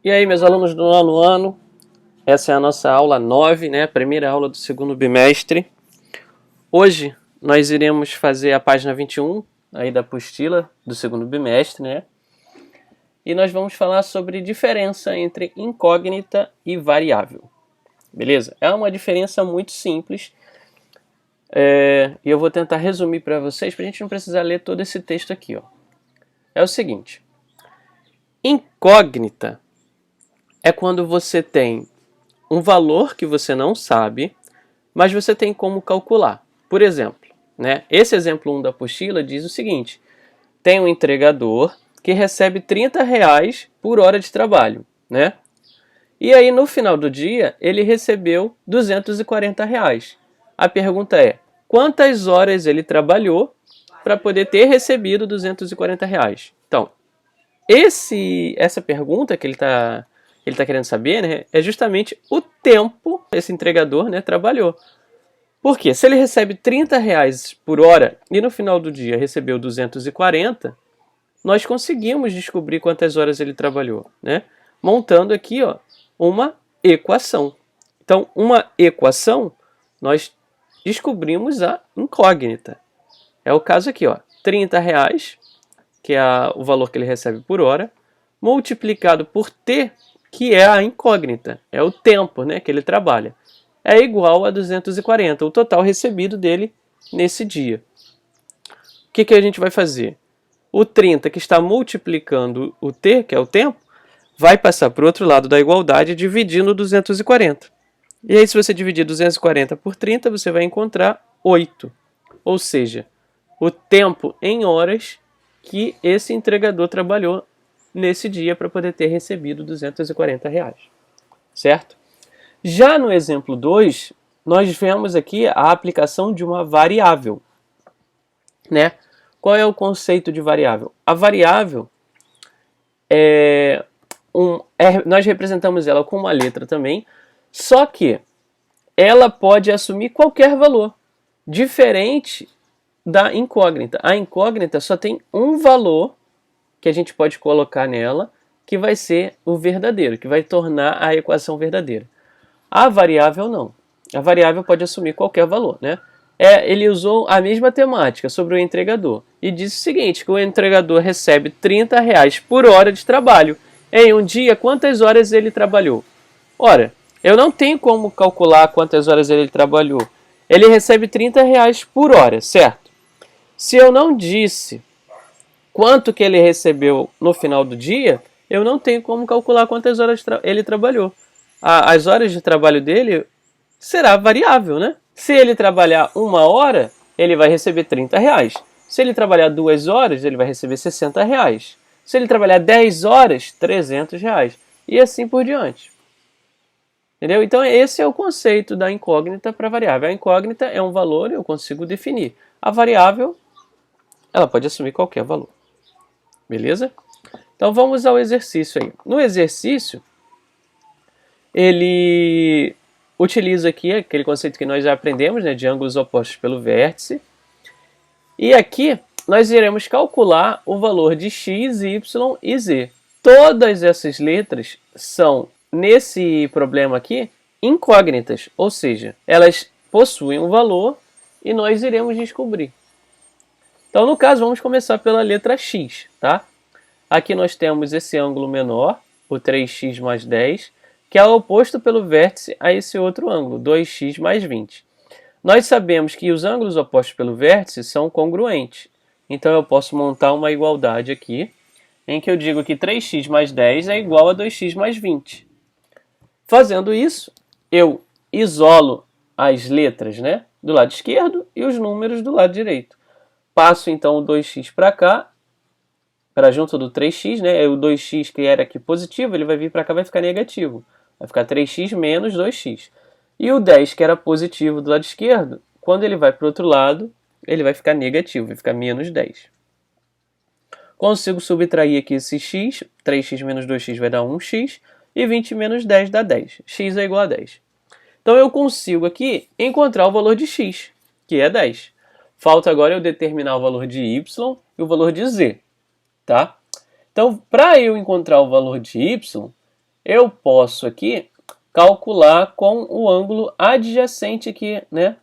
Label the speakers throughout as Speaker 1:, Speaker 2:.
Speaker 1: E aí, meus alunos do nono ano, essa é a nossa aula 9, né? Primeira aula do segundo bimestre. Hoje nós iremos fazer a página 21 aí da apostila do segundo bimestre, né? E nós vamos falar sobre diferença entre incógnita e variável. Beleza? É uma diferença muito simples. E eu vou tentar resumir para vocês, para a gente não precisar ler todo esse texto aqui, ó. É o seguinte: incógnita é quando você tem um valor que você não sabe, mas você tem como calcular. Por exemplo, né, esse exemplo 1 da apostila diz o seguinte: tem um entregador que recebe R$ 30 por hora de trabalho, né? E aí no final do dia ele recebeu R$ 240. A pergunta é: quantas horas ele trabalhou para poder ter recebido R$ 240? Então, essa pergunta que ele tá querendo saber, né, é justamente o tempo que esse entregador, né, trabalhou. Por quê? Se ele recebe R$ 30 por hora e no final do dia recebeu 240, nós conseguimos descobrir quantas horas ele trabalhou, né? Montando aqui, ó, uma equação. Então, uma equação, nós descobrimos a incógnita. É o caso aqui, ó, R$ 30, que é o valor que ele recebe por hora, multiplicado por T, que é a incógnita, é o tempo, né, que ele trabalha, é igual a 240, o total recebido dele nesse dia. O que a gente vai fazer? O 30, que está multiplicando o T, que é o tempo, vai passar para o outro lado da igualdade dividindo 240. E aí, se você dividir 240 por 30, você vai encontrar 8. Ou seja, o tempo em horas que esse entregador trabalhou nesse dia para poder ter recebido R$ 240. Certo? Já no exemplo 2, nós vemos aqui a aplicação de uma variável, né? Qual é o conceito de variável? A variável nós representamos ela com uma letra também, só que ela pode assumir qualquer valor, diferente da incógnita. A incógnita só tem um valor que a gente pode colocar nela, que vai ser o verdadeiro, que vai tornar a equação verdadeira. A variável não. A variável pode assumir qualquer valor, né? Ele usou a mesma temática sobre o entregador e disse o seguinte, que o entregador recebe R$ 30 por hora de trabalho. Em um dia, quantas horas ele trabalhou? Ora, eu não tenho como calcular quantas horas ele trabalhou. Ele recebe R$ 30 por hora, certo? Se eu não disse quanto que ele recebeu no final do dia, eu não tenho como calcular quantas horas ele trabalhou. As horas de trabalho dele será variável, né? Se ele trabalhar 1 hora, ele vai receber R$ 30. Se ele trabalhar 2 horas, ele vai receber R$ 60. Se ele trabalhar 10 horas, R$ 300. E assim por diante. Entendeu? Então esse é o conceito da incógnita para variável. A incógnita é um valor, eu consigo definir. A variável, ela pode assumir qualquer valor. Beleza? Então vamos ao exercício aí. No exercício, ele utiliza aqui aquele conceito que nós já aprendemos, né, de ângulos opostos pelo vértice. E aqui nós iremos calcular o valor de x, y e z. Todas essas letras são, nesse problema aqui, incógnitas, ou seja, elas possuem um valor e nós iremos descobrir. Então, no caso, vamos começar pela letra x, tá? Aqui nós temos esse ângulo menor, o 3x mais 10, que é oposto pelo vértice a esse outro ângulo, 2x mais 20. Nós sabemos que os ângulos opostos pelo vértice são congruentes. Então eu posso montar uma igualdade aqui, em que eu digo que 3x mais 10 é igual a 2x mais 20. Fazendo isso, eu isolo as letras, né, do lado esquerdo e os números do lado direito. Passo então o 2x para cá, para junto do 3x, né, o 2x que era aqui positivo, ele vai vir para cá, vai ficar negativo. Vai ficar 3x menos 2x. E o 10, que era positivo do lado esquerdo, quando ele vai para o outro lado, ele vai ficar negativo, vai ficar menos 10. Consigo subtrair aqui esse x, 3x menos 2x vai dar 1x, e 20 menos 10 dá 10. X é igual a 10. Então eu consigo aqui encontrar o valor de x, que é 10. Falta agora eu determinar o valor de y e o valor de z. Tá? Então, para eu encontrar o valor de y, eu posso aqui calcular com o ângulo adjacente aqui, né,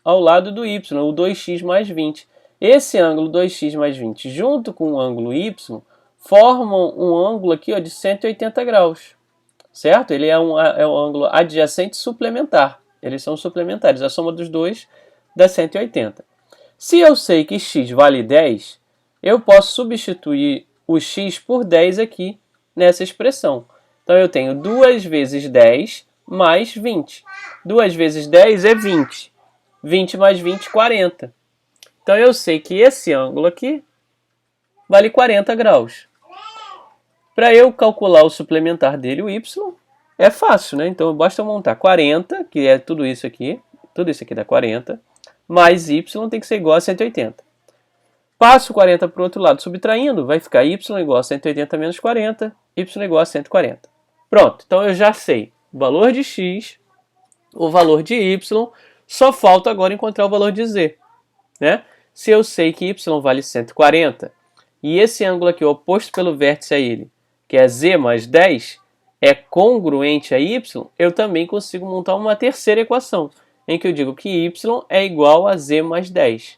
Speaker 1: ao lado do y, o 2x mais 20. Esse ângulo 2x mais 20 junto com o ângulo y formam um ângulo aqui, ó, de 180 graus, certo? Ele é um ângulo adjacente suplementar. Eles são suplementares, a soma dos dois dá 180. Se eu sei que x vale 10, eu posso substituir o x por 10 aqui nessa expressão. Então eu tenho 2 vezes 10 mais 20. 2 vezes 10 é 20. 20 mais 20, 40. Então eu sei que esse ângulo aqui vale 40 graus. Para eu calcular o suplementar dele, o y, é fácil, né? Então basta montar 40, que é tudo isso aqui dá 40, mais y tem que ser igual a 180. Passo 40 para o outro lado subtraindo, vai ficar y igual a 180 menos 40, y igual a 140. Pronto, então eu já sei o valor de x, o valor de y, só falta agora encontrar o valor de z, né? Se eu sei que y vale 140, e esse ângulo aqui, oposto pelo vértice a ele, que é z mais 10, é congruente a y, eu também consigo montar uma terceira equação, em que eu digo que y é igual a z mais 10.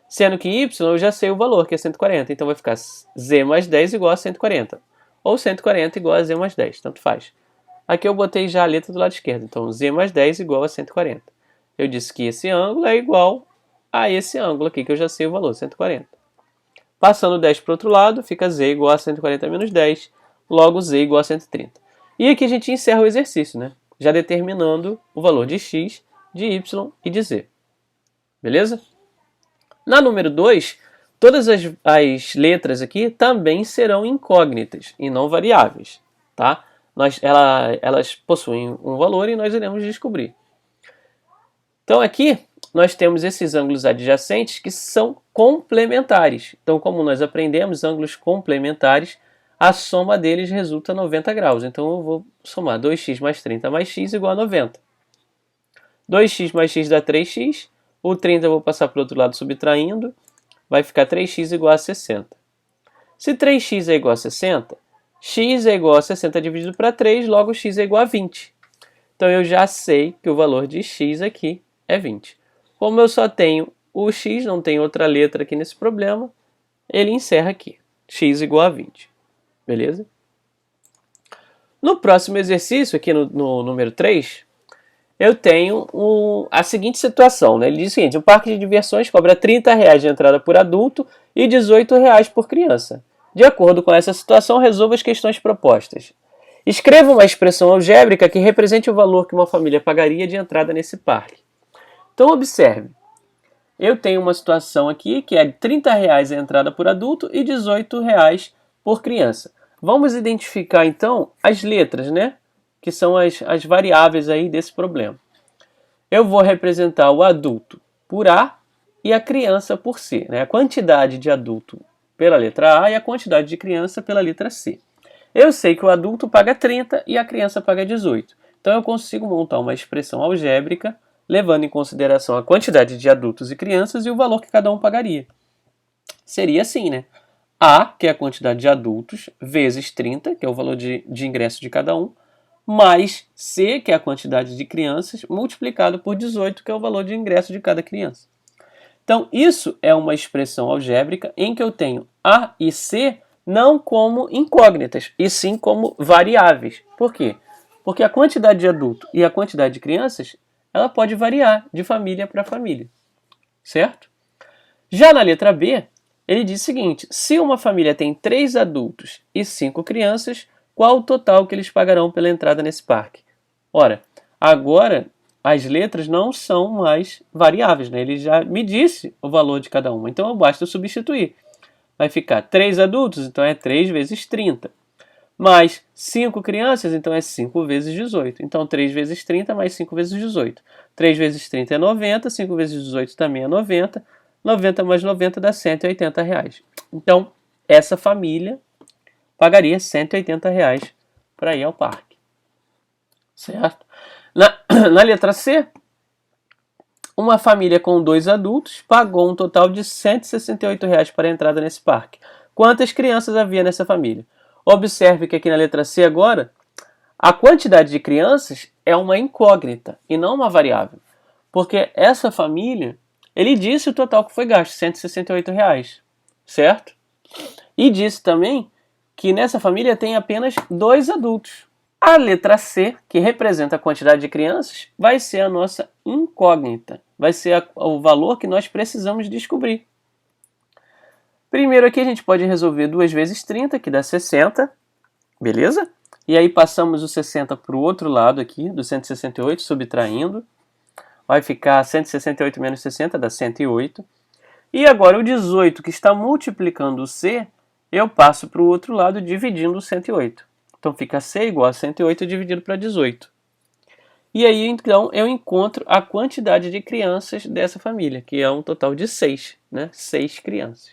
Speaker 1: Sendo que y eu já sei o valor, que é 140, então vai ficar z mais 10 igual a 140. Ou 140 igual a z mais 10, tanto faz. Aqui eu botei já a letra do lado esquerdo, então z mais 10 igual a 140. Eu disse que esse ângulo é igual a esse ângulo aqui, que eu já sei o valor, 140. Passando 10 para o outro lado, fica z igual a 140 menos 10, logo z igual a 130. E aqui a gente encerra o exercício, né? Já determinando o valor de x, de y e de z. Beleza? Na número 2, todas as letras aqui também serão incógnitas e não variáveis, tá? Elas possuem um valor e nós iremos descobrir. Então aqui nós temos esses ângulos adjacentes que são complementares. Então, como nós aprendemos, ângulos complementares, a soma deles resulta 90 graus. Então eu vou somar 2x mais 30 mais x igual a 90. 2x mais x dá 3x. O 30 eu vou passar para o outro lado subtraindo. Vai ficar 3x igual a 60. Se 3x é igual a 60, x é igual a 60 dividido para 3, logo x é igual a 20. Então eu já sei que o valor de x aqui é 20. Como eu só tenho o x, não tem outra letra aqui nesse problema, ele encerra aqui. X igual a 20. Beleza? No próximo exercício, aqui no número 3, eu tenho a seguinte situação, né? Ele diz o seguinte: o parque de diversões cobra R$30 de entrada por adulto e R$18 por criança. De acordo com essa situação, resolva as questões propostas. Escreva uma expressão algébrica que represente o valor que uma família pagaria de entrada nesse parque. Então, observe. Eu tenho uma situação aqui que é R$30 a entrada por adulto e R$18 por criança. Vamos identificar, então, as letras, né? Que são as variáveis aí desse problema. Eu vou representar o adulto por A e a criança por C, né? A quantidade de adulto pela letra A e a quantidade de criança pela letra C. Eu sei que o adulto paga 30 e a criança paga 18. Então eu consigo montar uma expressão algébrica levando em consideração a quantidade de adultos e crianças e o valor que cada um pagaria. Seria assim, né? A, que é a quantidade de adultos, vezes 30, que é o valor de ingresso de cada um, mais C, que é a quantidade de crianças, multiplicado por 18, que é o valor de ingresso de cada criança. Então, isso é uma expressão algébrica em que eu tenho A e C não como incógnitas, e sim como variáveis. Por quê? Porque a quantidade de adulto e a quantidade de crianças, ela pode variar de família para família, certo? Já na letra B, ele diz o seguinte: se uma família tem 3 adultos e 5 crianças, qual o total que eles pagarão pela entrada nesse parque? Ora, agora as letras não são mais variáveis, né? Ele já me disse o valor de cada uma, então basta substituir. Vai ficar 3 adultos, então é 3 vezes 30. Mais 5 crianças, então é 5 vezes 18. Então 3 vezes 30 mais 5 vezes 18. 3 vezes 30 é 90, 5 vezes 18 também é 90. 90 mais 90 dá R$180. Então, essa família pagaria R$180 para ir ao parque. Certo? Na letra C, uma família com 2 adultos pagou um total de R$168 para a entrada nesse parque. Quantas crianças havia nessa família? Observe que aqui na letra C agora, A quantidade de crianças é uma incógnita e não uma variável. Porque essa família, ele disse o total que foi gasto, R$ 168, certo? E disse também que nessa família tem apenas 2 adultos. A letra C, que representa a quantidade de crianças, vai ser a nossa incógnita. Vai ser o valor que nós precisamos descobrir. Primeiro aqui a gente pode resolver 2 vezes 30, que dá 60, beleza? E aí passamos o 60 para o outro lado aqui, do 168, subtraindo. Vai ficar 168 menos 60, dá 108. E agora o 18, que está multiplicando o C, eu passo para o outro lado dividindo o 108. Então fica C igual a 108 dividido para 18. E aí então eu encontro a quantidade de crianças dessa família, que é um total de 6, né? 6 crianças.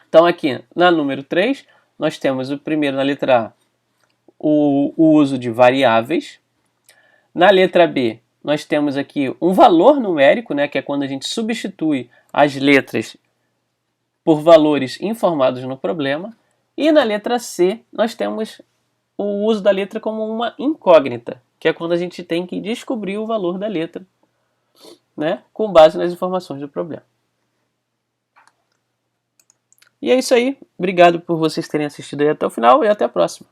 Speaker 1: Então aqui na número 3, nós temos o primeiro na letra A, o uso de variáveis. Na letra B, nós temos aqui um valor numérico, né, que é quando a gente substitui as letras por valores informados no problema. E na letra C, nós temos o uso da letra como uma incógnita, que é quando a gente tem que descobrir o valor da letra, né, com base nas informações do problema. E é isso aí. Obrigado por vocês terem assistido aí até o final e até a próxima.